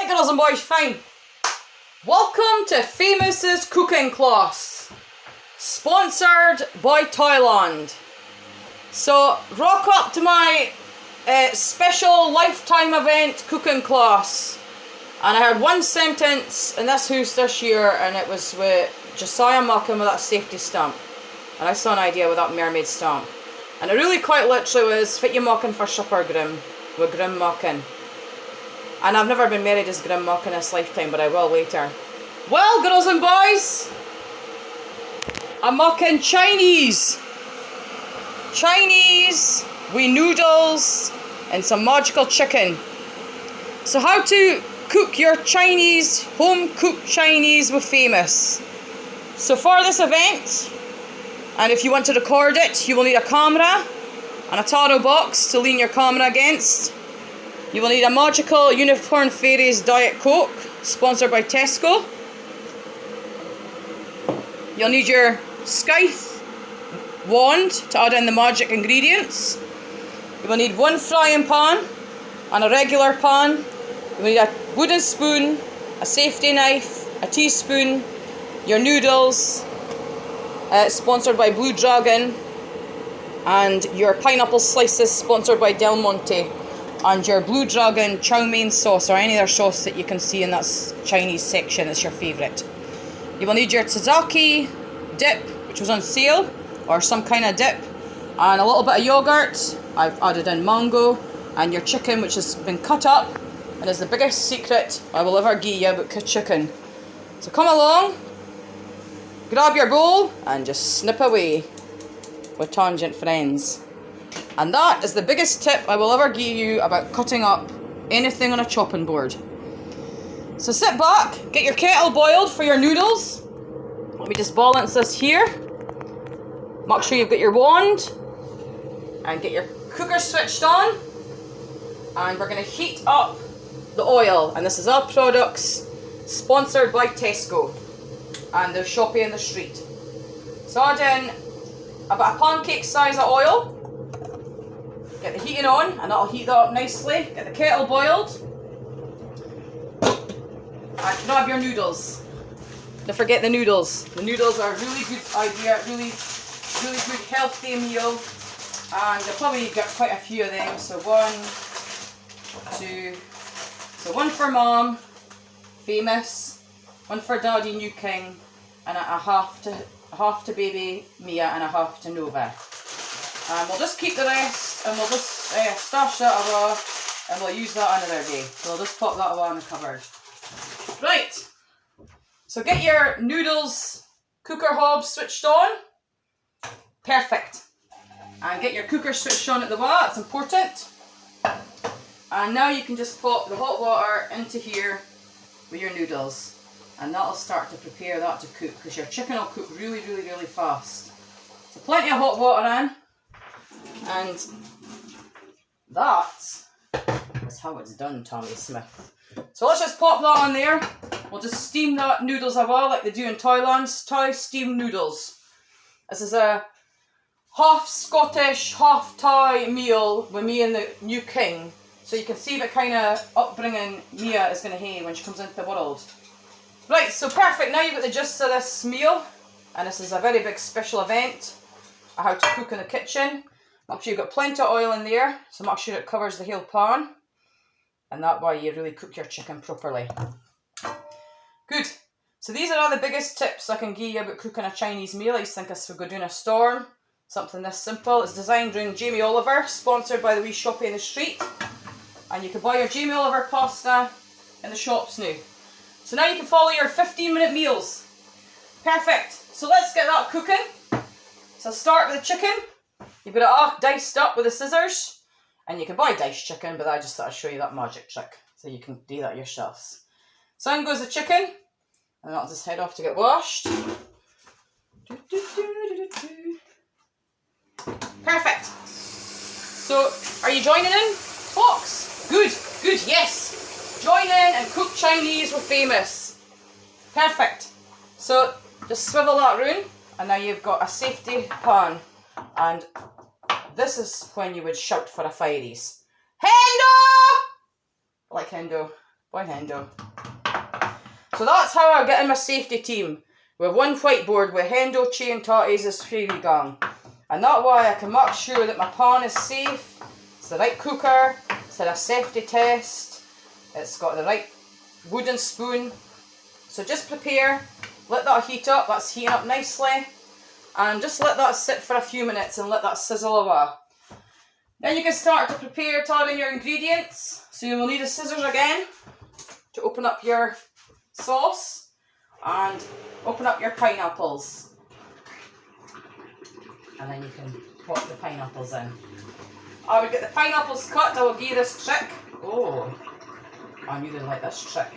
girls and boys, fine. Welcome to Famous's cooking class, sponsored by Thailand. So rock up to my special lifetime event cooking class. And I had one sentence in this house this year, and it was with Josiah mucking with that safety stamp. And I saw an idea with that mermaid stamp. And it really quite literally was, fit you mucking for supper, Grim, with Grim mucking. And I've never been married as Grim muck in this lifetime, but I will later. Well, girls and boys, I'm mucking Chinese. Chinese with noodles and some magical chicken. So how to cook your Chinese, home-cooked Chinese with Famous. So for this event, and if you want to record it, you will need a camera and a taro box to lean your camera against. You will need a magical Unicorn Fairies Diet Coke, sponsored by Tesco. You'll need your scythe wand to add in the magic ingredients. You will need one frying pan and a regular pan. You will need a wooden spoon, a safety knife, a teaspoon, your noodles, sponsored by Blue Dragon, and your pineapple slices, sponsored by Del Monte, and your Blue Dragon chow mein sauce, or any other sauce that you can see in that Chinese section that's your favourite. You will need your Tzatziki dip, which was on sale, or some kind of dip, and a little bit of yogurt. I've added in mango, and your chicken, which has been cut up, and is the biggest secret I will ever give you about chicken. So come along, grab your bowl, and just snip away with Tangent Friends. And that is the biggest tip I will ever give you about cutting up anything on a chopping board. So sit back, get your kettle boiled for your noodles. Let me just balance this here. Make sure you've got your wand, and get your cooker switched on. And we're going to heat up the oil. And this is our products, sponsored by Tesco and the shoppy in the street. So add in about a pancake size of oil. Get the heating on, and that'll heat that up nicely. Get the kettle boiled. And grab your noodles. Don't forget the noodles. The noodles are a really good idea, really good healthy meal. And you'll probably get quite a few of them. So one, two, so one for Mom, Famous, one for Daddy, New King, and a half to baby Mia, and a half to Nova. And we'll just keep the rest, and we'll just stash that away, and we'll use that another day. So we'll just pop that away in the cupboard. Right, so get your noodles cooker hob switched on. Perfect. And get your cooker switched on at the way, it's important. And now you can just pop the hot water into here with your noodles. And that'll start to prepare that to cook, because your chicken will cook really, really, really fast. So plenty of hot water in. And that is how it's done, Tommy Smith. So let's just pop that on there. We'll just steam that noodles away like they do in Thailand. Thai steamed noodles. This is a half Scottish, half Thai meal with me and the new king. So you can see what kind of upbringing Mia is going to have when she comes into the world. Right, so perfect. Now you've got the gist of this meal. And this is a very big special event of how to cook in the kitchen. Make sure you've got plenty of oil in there, so make sure it covers the whole pan. And that way you really cook your chicken properly. Good. So these are all the biggest tips I can give you about cooking a Chinese meal. I used to think this would go down a storm. Something this simple. It's designed around Jamie Oliver, sponsored by the wee shoppy in the street. And you can buy your Jamie Oliver pasta in the shops now. So now you can follow your 15-minute meals. Perfect. So let's get that cooking. So start with the chicken. You've got it all diced up with the scissors. And you can buy diced chicken, but I just thought I'd show you that magic trick. So you can do that yourselves. So in goes the chicken. And that'll just head off to get washed. Perfect. So, are you joining in, folks? Good, good, yes. Join in and cook Chinese with Famous. Perfect. So, just swivel that round, and now you've got a safety pan. And this is when you would shout for a Fairies. Hendo! Like Hendo. Boy Hendo. So that's how I get in my safety team. With one whiteboard with Hendo, Chain, Totties as Fairy Gang. And that way I can make sure that my pan is safe. It's the right cooker. It's had a safety test. It's got the right wooden spoon. So just prepare. Let that heat up. That's heating up nicely. And just let that sit for a few minutes and let that sizzle away. Then you can start to prepare to add in your ingredients. So you will need a scissors again to open up your sauce and open up your pineapples. And then you can pop the pineapples in. I would get the pineapples cut. I will give you this trick. Oh, I knew they like this trick.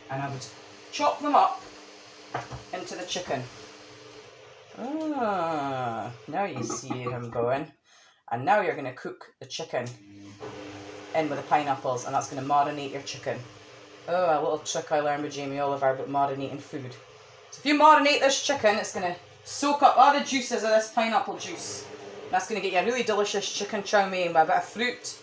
And I would chop them up into the chicken. Ah, now you see where I'm going. And now you're going to cook the chicken in with the pineapples, and that's going to marinate your chicken. Oh, a little trick I learned with Jamie Oliver about marinating food. So if you marinate this chicken, it's going to soak up all the juices of this pineapple juice. And that's going to get you a really delicious chicken chow mein with a bit of fruit,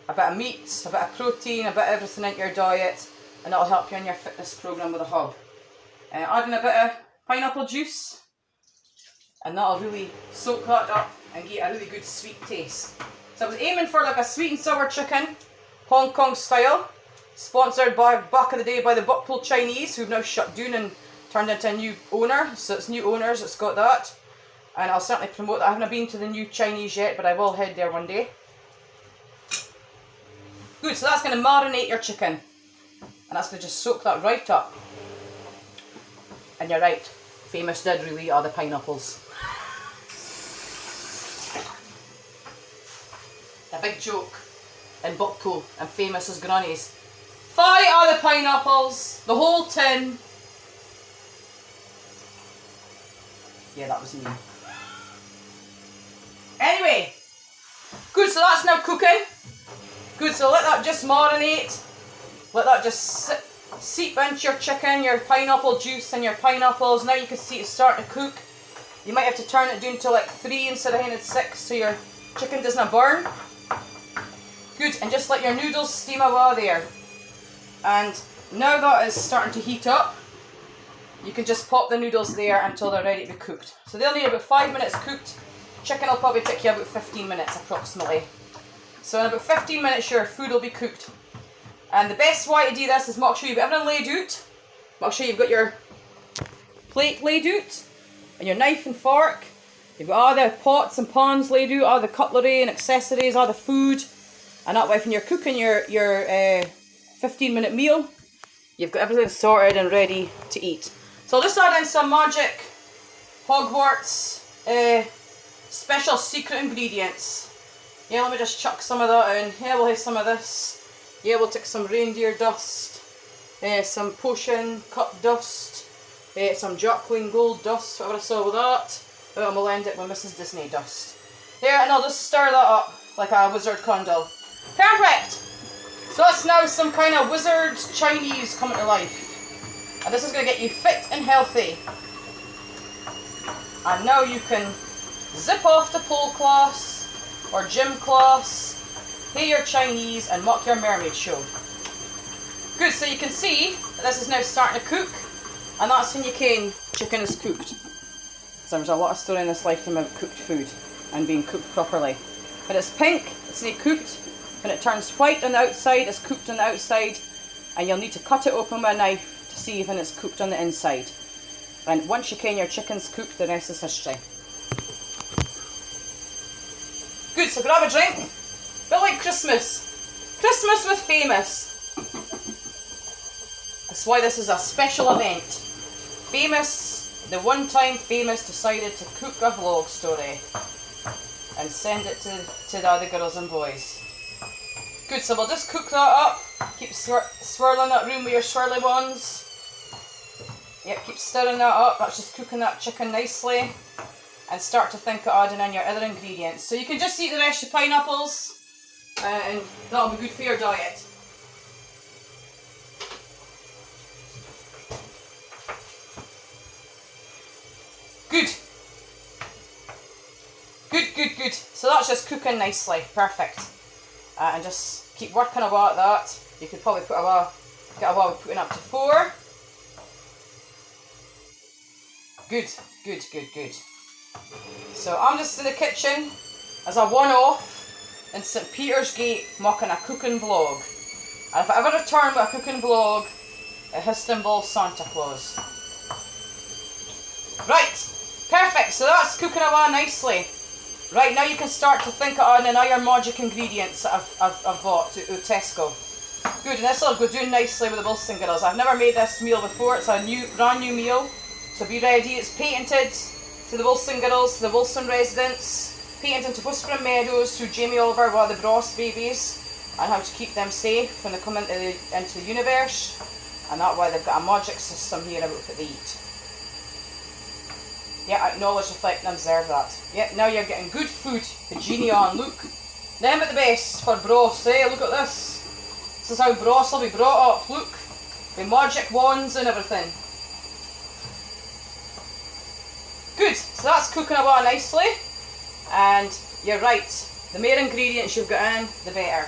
a bit of meat, a bit of protein, a bit of everything in your diet, and it'll help you on your fitness program with a hub. Adding a bit of pineapple juice, and that'll really soak that up and get a really good sweet taste. So I was aiming for like a sweet and sour chicken, Hong Kong style, sponsored by back in the day by the Buckpool Chinese, who've now shut down and turned into a new owner. So it's new owners, it's got that. And I'll certainly promote that. I haven't been to the new Chinese yet, but I will head there one day. Good, so that's going to marinate your chicken. And that's going to just soak that right up. And you're right, Famous did really are the pineapples. A big joke in Buckpool and Famous as grannies. 5 are the pineapples, the whole tin. Yeah, that was me. Anyway, good, so that's now cooking. Good, so let that just marinate. Let that just seep into your chicken, your pineapple juice and your pineapples. Now you can see it's starting to cook. You might have to turn it down to like 3 instead of 6 so your chicken doesn't burn. Good, and just let your noodles steam away there. And now that is starting to heat up, you can just pop the noodles there until they're ready to be cooked. So they'll need about 5 minutes cooked. Chicken will probably take you about 15 minutes approximately. So in about 15 minutes your food will be cooked. And the best way to do this is make sure you've got everything laid out. Make sure you've got your plate laid out, and your knife and fork. You've got all the pots and pans laid out, all the cutlery and accessories, all the food. And that way when you're cooking your 15-minute meal, you've got everything sorted and ready to eat. So I'll just add in some magic Hogwarts special secret ingredients. Yeah, let me just chuck some of that in. Yeah, we'll have some of this. Yeah, we'll take some reindeer dust, some potion cup dust, some Jack Queen gold dust, whatever I saw with that. And we'll end it with Mrs. Disney dust. There, and I'll just stir that up like a wizard candle. Perfect! So that's now some kind of wizard Chinese coming to life. And this is going to get you fit and healthy. And now you can zip off to pole class or gym class, pay your Chinese and mock your mermaid show. Good, so you can see that this is now starting to cook, and that's when you can chicken is cooked. So there's a lot of story in this lifetime about cooked food and being cooked properly. When it's pink, it's not cooked. When it turns white on the outside, it's cooked on the outside, and you'll need to cut it open with a knife to see when it's cooked on the inside. And once you can your chicken's cooked, the rest is history. Good, so grab a drink. A bit like Christmas. Christmas with Famous. That's why this is a special event. Famous, the one time Famous decided to cook a vlog story and send it to the other girls and boys. Good, so we'll just cook that up. Keep swirling that room with your swirly ones. Yep, keep stirring that up. That's just cooking that chicken nicely. And start to think of adding in your other ingredients. So you can just eat the rest of the pineapples, and that'll be good for your diet. Good. Good, good, good. So that's just cooking nicely. Perfect. And just keep working away at that. You could probably get away with putting up to 4. Good, good, good, good. So I'm just in the kitchen as a one-off in St. Peter's Gate making a cooking vlog. And if I ever return with a cooking vlog, it has to involve Santa Claus. Right, perfect. So that's cooking away nicely. Right, now you can start to think of another magic ingredients that I've bought at Tesco. Good, and this will go doing nicely with the Wilson girls. I've never made this meal before. It's a brand new meal. So be ready. It's patented to the Wilson girls, to the Wilson residents, patented to Whispering Meadows through Jamie Oliver, one of the Bros babies, and how to keep them safe when they come into the universe. And that's why they've got a magic system here about what they eat. Yeah, acknowledge, reflect and observe that. Yeah, now you're getting good food. The genie on, look. Them at the best for Bros, eh? Look at this. This is how Bros will be brought up, look. With magic wands and everything. Good, so that's cooking away nicely. And you're right, the more ingredients you've got in, the better.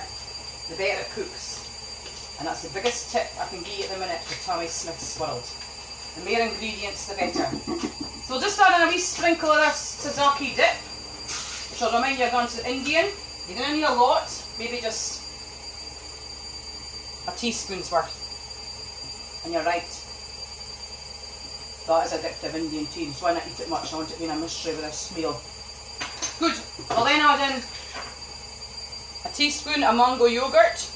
The better it cooks. And that's the biggest tip I can give you at the minute for Tommy Smith's World. The more ingredients, the better. So we'll just add in a wee sprinkle of this Tzatziki dip, which will remind you of going to the Indian. You don't need a lot, maybe just a teaspoon's worth. And you're right. That is addictive Indian tea, so why not eat it much? I want it to be a mystery with this meal. Good. I'll then add in a teaspoon of mango yogurt.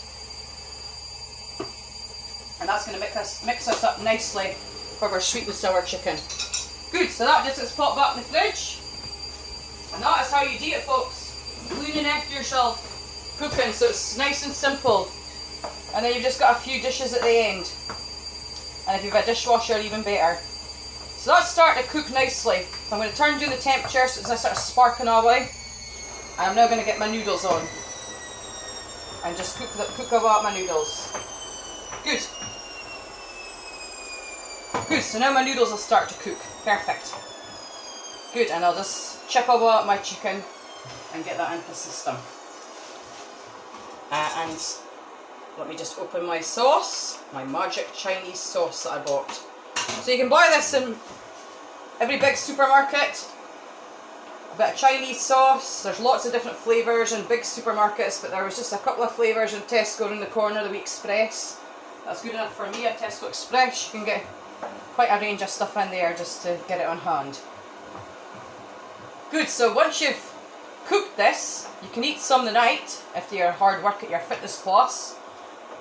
And that's going to mix us up nicely for our sweet and sour chicken. Good, so that just gets popped back in the fridge. And that is how you do it, folks. Cleaning after yourself, cooking, so it's nice and simple. And then you've just got a few dishes at the end. And if you've a dishwasher, even better. So that's starting to cook nicely. So I'm going to turn down the temperature so it's sort of sparking away. And I'm now going to get my noodles on. And just cook away my noodles. Good. Good, so now my noodles will start to cook. Perfect. Good, and I'll just chip away my chicken and get that into the system. And let me just open my sauce, my magic Chinese sauce that I bought. So you can buy this in every big supermarket. A bit of Chinese sauce. There's lots of different flavours in big supermarkets, but there was just a couple of flavours in Tesco in the corner, the Wee Express. That's good enough for me at Tesco Express. You can get quite a range of stuff in there just to get it on hand. Good, so once you've cooked this, you can eat some the night if you're hard work at your fitness class,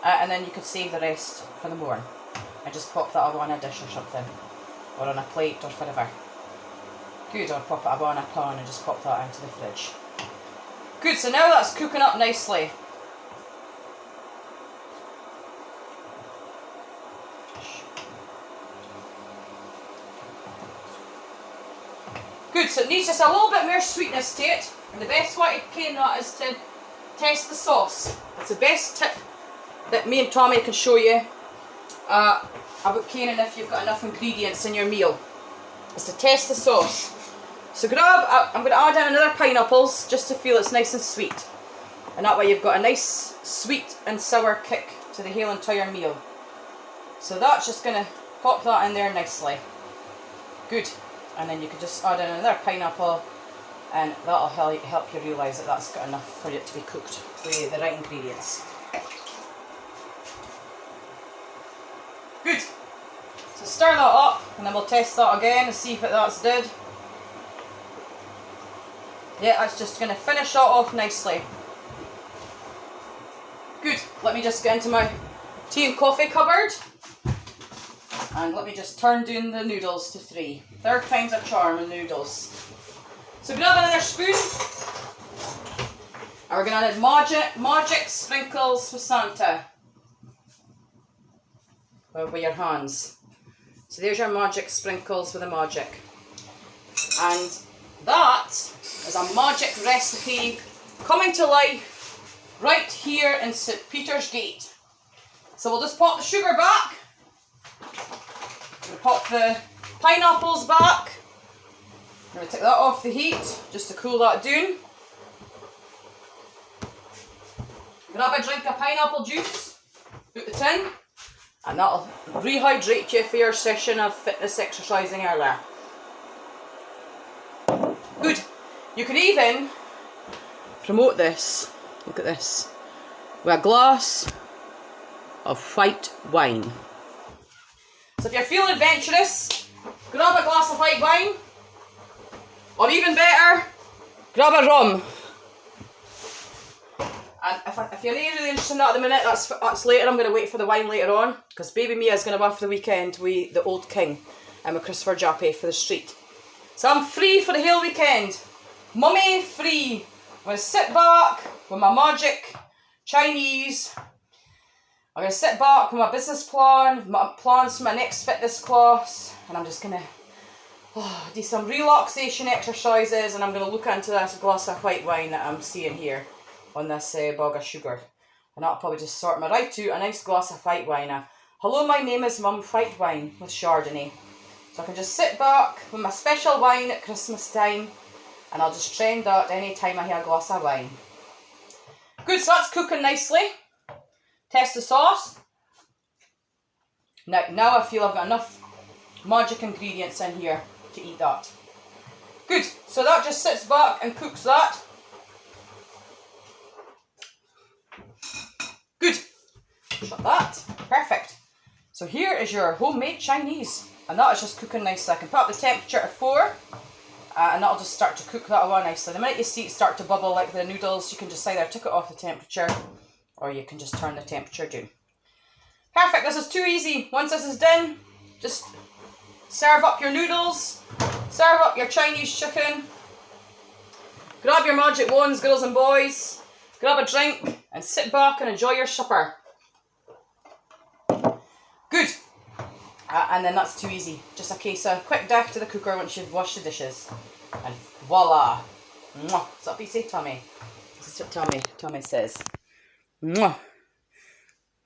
and then you could save the rest for the morning. I just pop that over on a dish or something, or on a plate or whatever. Good, or pop it over on a pan and just pop that into the fridge. Good, so now that's cooking up nicely. Good, so it needs just a little bit more sweetness to it, and the best way to can that is to test the sauce. It's the best tip that me and Tommy can show you about canning if you've got enough ingredients in your meal, is to test the sauce. So I'm going to add in another pineapples just to feel it's nice and sweet, and that way you've got a nice sweet and sour kick to the whole entire meal. So that's just going to pop that in there nicely. Good. And then you could just add in another pineapple, and that'll help you realise that that's got enough for it to be cooked with the right ingredients. Good. So stir that up, and then we'll test that again and see if that's did. Yeah, that's just going to finish that off nicely. Good. Let me just get into my tea and coffee cupboard. And let me just turn down the noodles to 3. Third time's a charm in noodles. So grab another spoon. And we're going to add magic sprinkles with Santa. With your hands. So there's your magic sprinkles with the magic. And that is a magic recipe coming to life right here in St. Peter's Gate. So we'll just pop the sugar back. We'll pop the pineapples back. I'm going to take that off the heat just to cool that down. grab a drink of pineapple juice, put the tin, and that'll rehydrate you for your session of fitness exercising earlier. Good. You could even promote this, look at this, with a glass of white wine. So if you're feeling adventurous, grab a glass of white wine, or even better, grab a rum. And if you're really interested in that at the minute, that's later. I'm going to wait for the wine later on, because baby Mia is going to go off for the weekend with the Old King and with Christopher Jappy for the street. So I'm free for the whole weekend. Mummy free. I'm going to sit back with my magic Chinese. I'm going to sit back with my business plan, my plans for my next fitness class, and I'm just going to do some relaxation exercises, and I'm going to look into this glass of white wine that I'm seeing here on this bag of sugar. And that'll probably just sort me right to a nice glass of white wine. Hello, my name is Mum White Wine with Chardonnay. So I can just sit back with my special wine at Christmas time, and I'll just trend that any time I have a glass of wine. Good, so that's cooking nicely. Test the sauce. Now I feel I've got enough magic ingredients in here to eat that. Good, so that just sits back and cooks that. Good. Shut that. Perfect. So here is your homemade Chinese. And that is just cooking nicely. I can put up the temperature to 4. And that'll just start to cook that away nicely. The minute you see it start to bubble like the noodles, you can just either take it off the temperature, or you can just turn the temperature down. Perfect. This is too easy. Once this is done, just serve up your noodles. Serve up your Chinese chicken. Grab your magic wands, girls and boys. Grab a drink and sit back and enjoy your supper. Good. And then that's too easy. Just a case of quick dash to the cooker once you've washed the dishes. And voila. Mwah. Is that what you say, Tommy? This is what Tommy says. Mwah.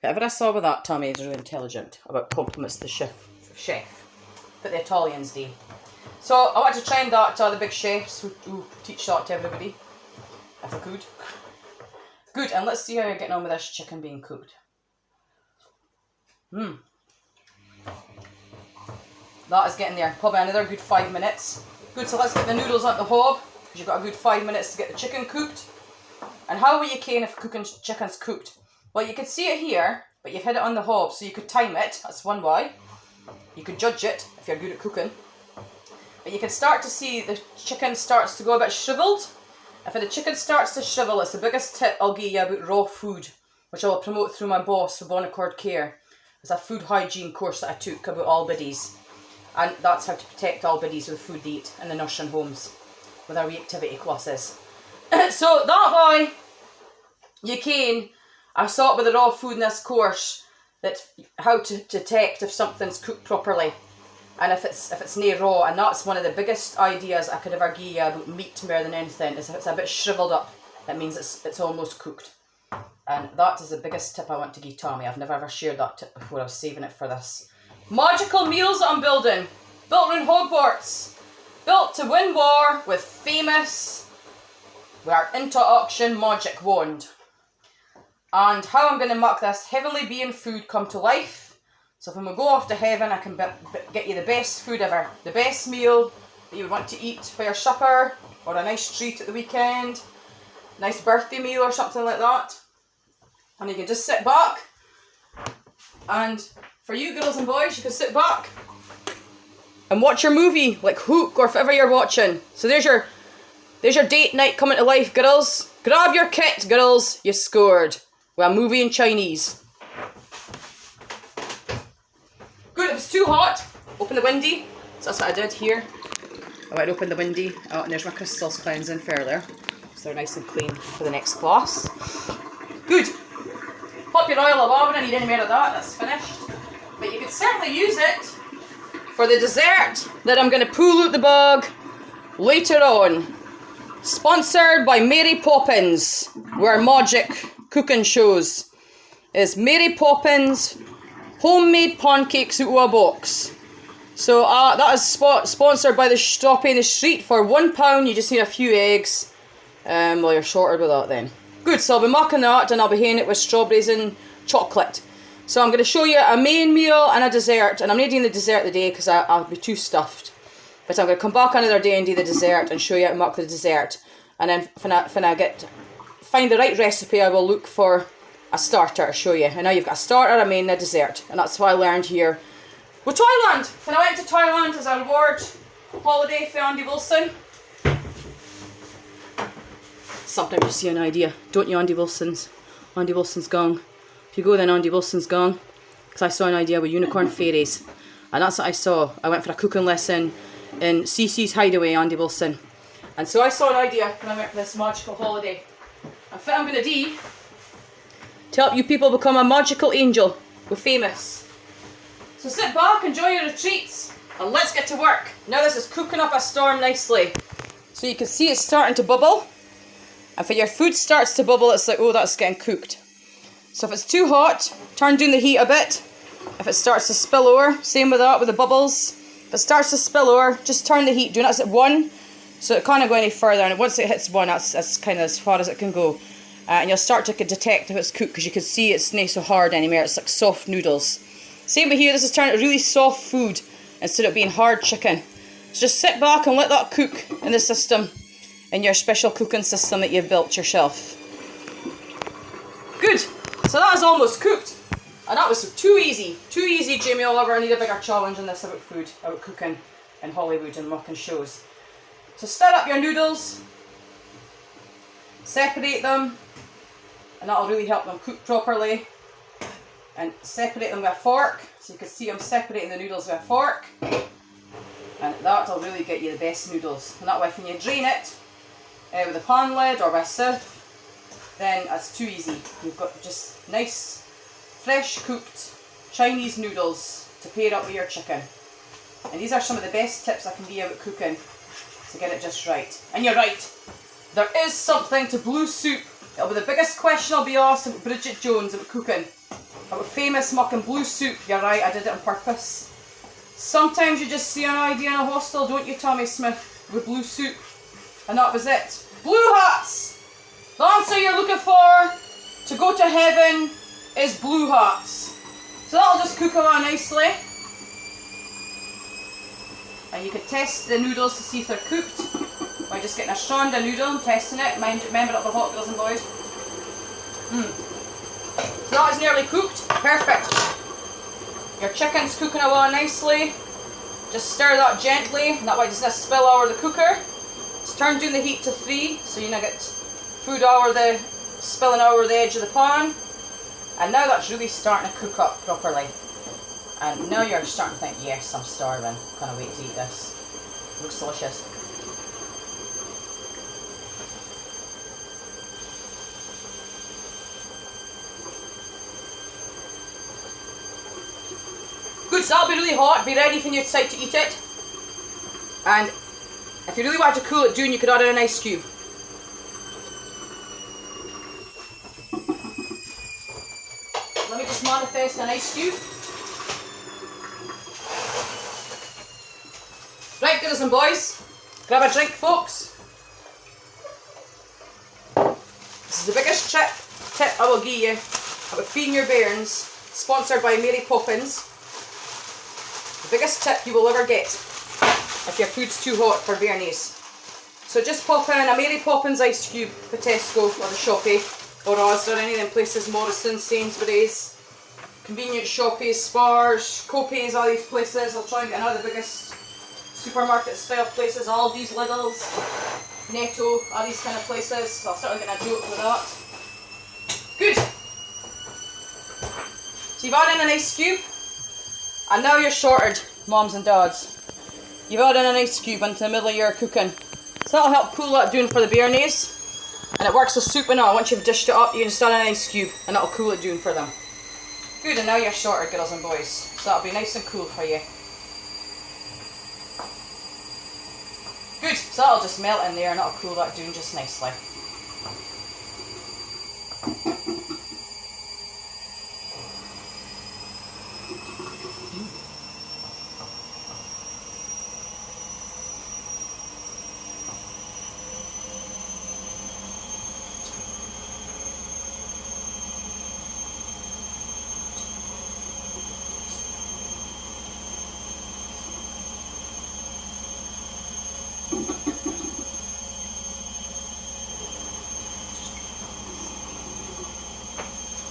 Whatever I saw with that, Tommy is really intelligent about compliments to the chef. But the Italians do. So I want to trend that to the big chefs who teach that to everybody. If I could. Good, and let's see how you're getting on with this chicken being cooked. That is getting there. Probably another good 5 minutes. Good, so let's get the noodles on the hob, because you've got a good 5 minutes to get the chicken cooked. And how will you can if cooking chicken's cooked? Well, you can see it here, but you've had it on the hob, so you could time it. That's one way. You could judge it if you're good at cooking. But you can start to see the chicken starts to go a bit shriveled. If the chicken starts to shrivel, it's the biggest tip I'll give you about raw food, which I will promote through my boss for Bonaccord Care. It's a food hygiene course that I took about all biddies. And that's how to protect all biddies with food they eat in the nursing homes with our reactivity classes. So that way, you can, I saw it with the raw food in this course, that how to detect if something's cooked properly. And if it's nae raw, and that's one of the biggest ideas I could ever give you about meat more than anything, is if it's a bit shriveled up, that means it's almost cooked. And that is the biggest tip I want to give Tommy. I've never ever shared that tip before. I was saving it for this. Magical meals that I'm building. Built around Hogwarts. Built to win war with famous, with our into-action magic wand. And how I'm going to make this heavenly being food come to life. So if when we go off to heaven, I can get you the best food ever. The best meal that you would want to eat for your supper, or a nice treat at the weekend. Nice birthday meal or something like that. And you can just sit back. And for you girls and boys, you can sit back and watch your movie, like Hook, or whatever you're watching. So there's your date night coming to life, girls. Grab your kit, girls. You scored. With a movie in Chinese. Good, if it's too hot, open the windy. So that's what I did here. I went open the windy. Oh, and there's my crystals cleansing further. So they're nice and clean for the next class. Good. Pop your oil above, I don't need any more of that, that's finished. But you could certainly use it for the dessert that I'm going to pull out the bag later on. Sponsored by Mary Poppins, where magic cooking shows. Is Mary Poppins homemade pancakes out of a box. So that is sponsored by the Stoppie in the Street for £1. You just need a few eggs. Well, you're sorted with that then. Good, so I'll be mocking that and I'll be having it with strawberries and chocolate. So I'm going to show you a main meal and a dessert, and I'm not doing the dessert today because I'll be too stuffed. But I'm going to come back another day and do the dessert and show you how to make the dessert. And then when I find the right recipe, I will look for a starter to show you. And now you've got a starter, a main, and a dessert. And that's what I learned here with Thailand. When I went to Thailand as a reward holiday for Andy Wilson. Sometimes you see an idea, don't you, Andy Wilson's? Andy Wilson's gone. If you go then Andy Wilson's gone. Because I saw an idea with unicorn fairies. And that's what I saw. I went for a cooking lesson in CC's Hideaway, Andy Wilson. And so I saw an idea when I went for this magical holiday. And what I'm going to do to help you people become a magical angel with Famous. So sit back, enjoy your retreats, and let's get to work. Now this is cooking up a storm nicely. So you can see it's starting to bubble. And when your food starts to bubble, it's like, oh, that's getting cooked. So if it's too hot, turn down the heat a bit. If it starts to spill over, same with that, with the bubbles. If it starts to spill over, just turn the heat. Do not at 1, so it can't go any further. And once it hits 1, that's kind of as far as it can go. And you'll start to detect if it's cooked, because you can see it's not so hard anymore. It's like soft noodles. Same with here, this is turning to really soft food instead of being hard chicken. So just sit back and let that cook in the system, in your special cooking system that you've built yourself. Good, so that is almost cooked. And that was too easy. Too easy, Jamie Oliver. I need a bigger challenge than this about food, about cooking in Hollywood and mocking shows. So stir up your noodles, separate them, and that'll really help them cook properly. And separate them with a fork, so you can see I'm separating the noodles with a fork. And that'll really get you the best noodles. And that way when you drain it with a pan lid or with a sieve, then it's too easy. You've got just nice, fresh cooked Chinese noodles to pair up with your chicken. And these are some of the best tips I can give you about cooking to get it just right. And you're right, there is something to blue soup. It'll be the biggest question I'll be asked about Bridget Jones about cooking. About Famous mocking blue soup. You're right, I did it on purpose. Sometimes you just see an idea in a hostel, don't you, Tommy Smith, with blue soup? And that was it. Blue hats! The answer you're looking for to go to heaven is blue hats. So that'll just cook away nicely. And you can test the noodles to see if they're cooked by just getting a strand of noodle and testing it. Remember that for hot girls and boys. So that is nearly cooked. Perfect. Your chicken's cooking away nicely. Just stir that gently, and that way it doesn't spill over the cooker. Just turn down the heat to 3, so you don't get food spilling over the edge of the pan. And now that's really starting to cook up properly. And now you're starting to think, yes, I'm starving. Can't wait to eat this. It looks delicious. Good, so that'll be really hot. Be ready when you decide to eat it. And if you really want to cool it down, you could add in an ice cube. Let me just manifest an ice cube. Right, girls and boys, grab a drink, folks. This is the biggest tip I will give you about feeding your bairns, sponsored by Mary Poppins. The biggest tip you will ever get if your food's too hot for bairnies. So just pop in a Mary Poppins ice cube for Tesco or the Shoppy or Asda or any of them places, Morrison's, Sainsbury's, convenience Shoppies, Spars, Copies, all these places. I'll try and get another biggest supermarket style places, Aldi's, Lidl's, Netto, all these kind of places. So I'll start getting a joke with that. Good. So you've added in an ice cube, and now you're sorted, moms and dads. You've added in an ice cube into the middle of your cooking. So that'll help cool that down for the bairnies. And it works with soup and all. Once you've dished it up, you can just add an ice cube and that'll cool it down for them. Good, and now you're sorted, girls and boys. So that'll be nice and cool for you. Good, so that'll just melt in there and that'll cool that down just nicely.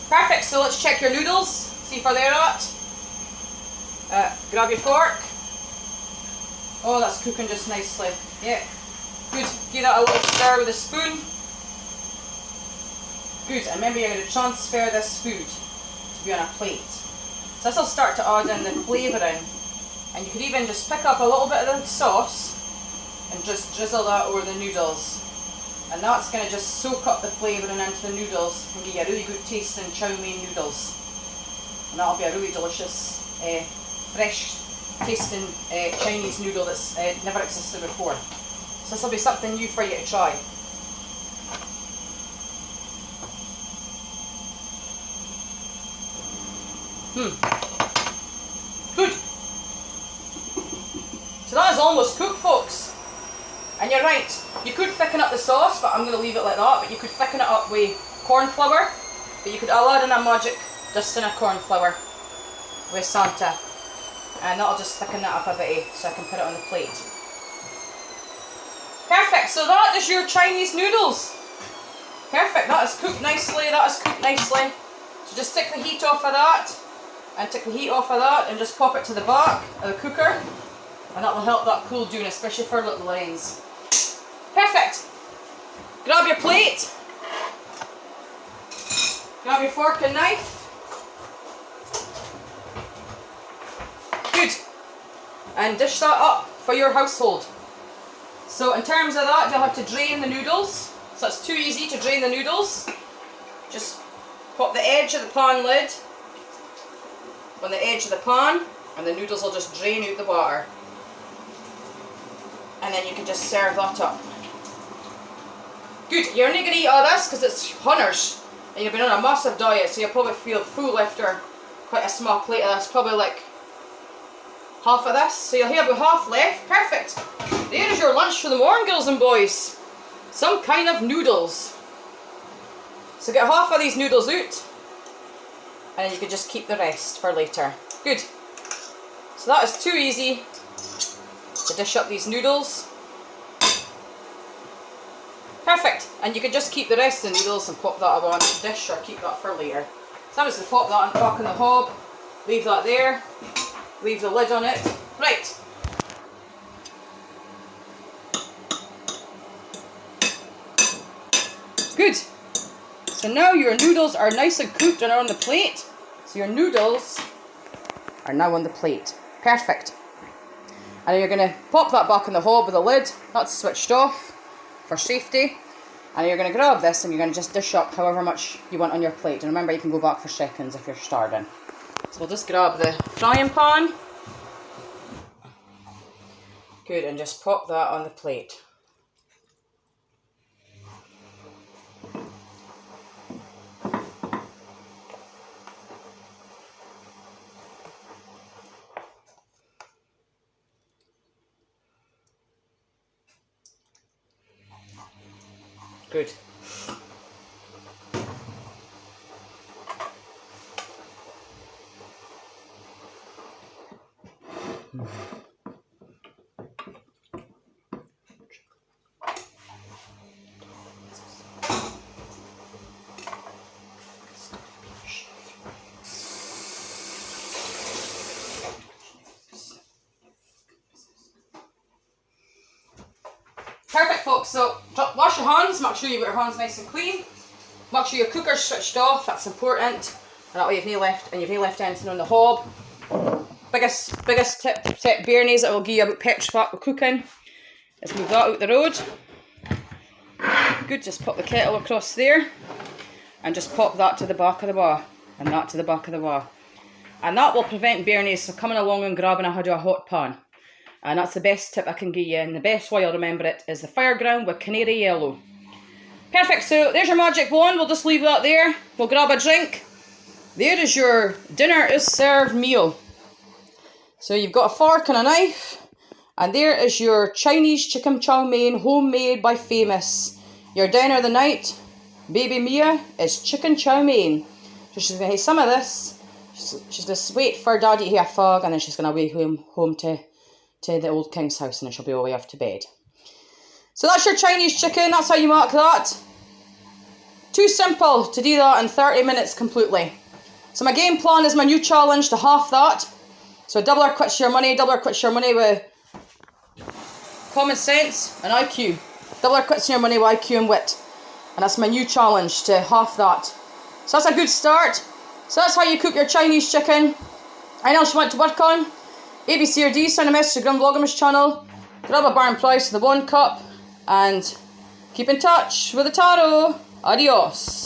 Perfect, so let's check your noodles, see where they're at. Grab your fork. Oh, that's cooking just nicely. Yeah, good. Give that a little stir with a spoon. Good, and remember you're going to transfer this food to be on a plate. So this will start to add in the flavouring. And you could even just pick up a little bit of the sauce and just drizzle that over the noodles. And that's going to just soak up the flavouring into the noodles and give you a really good tasting chow mein noodles. And that'll be a really delicious, fresh tasting Chinese noodle that's never existed before. So this will be something new for you to try. Good. So that is almost cooked, folks. And you're right, you could thicken up the sauce, but I'm going to leave it like that. But you could thicken it up with corn flour. But you could add in a magic just in a corn flour with Santa. And that'll just thicken that up a bit so I can put it on the plate. Perfect, so that is your Chinese noodles. Perfect, that is cooked nicely, that is cooked nicely. So just take the heat off of that. And take the heat off of that and just pop it to the back of the cooker. And that will help that cool down, especially for little lines. Perfect. Grab your plate. Grab your fork and knife. Good. And dish that up for your household. So in terms of that, you'll have to drain the noodles. So it's too easy to drain the noodles. Just pop the edge of the pan lid on the edge of the pan and the noodles will just drain out the water. And then you can just serve that up. Good, you're only going to eat all this because it's hunters and you've been on a massive diet, so you'll probably feel full after quite a small plate of this, probably like half of this. So you'll have about half left. Perfect. There is your lunch for the morning, girls and boys. Some kind of noodles. So get half of these noodles out and then you can just keep the rest for later. Good. So that is too easy to dish up these noodles. Perfect. And you can just keep the rest of the noodles and pop that up on the dish or keep that for later. So I'm just going to pop that back in the hob. Leave that there. Leave the lid on it. Right. Good. So now your noodles are nice and cooked and are on the plate. So your noodles are now on the plate. Perfect. And you're going to pop that back in the hob with the lid. That's switched off for safety. And you're going to grab this and you're going to just dish up however much you want on your plate. And remember, you can go back for seconds if you're starving. So we'll just grab the frying pan. Good, and just pop that on the plate. Good. Perfect, folks. So wash your hands, make sure you've got your hands nice and clean. Make sure your cooker's switched off, that's important. And that way you've no left anything on the hob. Biggest tip Bernie's that will give you about petrol fat with cooking is move that out the road. Good, just pop the kettle across there and just pop that to the back of the bar and that to the back of the bar. And that will prevent Bernie's from coming along and grabbing a hot pan. And that's the best tip I can give you, and the best way I'll remember it is the fire ground with canary yellow. Perfect, so there's your magic wand, we'll just leave that there. We'll grab a drink. There is your dinner is served meal. So you've got a fork and a knife, and there is your Chinese chicken chow mein, homemade by Famous. Your dinner of the night, baby Mia, is chicken chow mein. So she's going to have some of this. She's going to wait for Daddy to have a fog, and then she's going to away home to the old king's house, and then she'll be away off to bed. So that's your Chinese chicken. That's how you mark that. Too simple to do that in 30 minutes completely. So my game plan is my new challenge to half that. So doubler quits your money. Doubler quits your money with common sense and IQ. Doubler quits your money with IQ and wit. And that's my new challenge to half that. So that's a good start. So that's how you cook your Chinese chicken. Anything else you want to work on? A, B, C or D, send a message to Grim Vlogger's channel. Grab a bar and price for the 1 cup. And keep in touch with the tarot. Adios.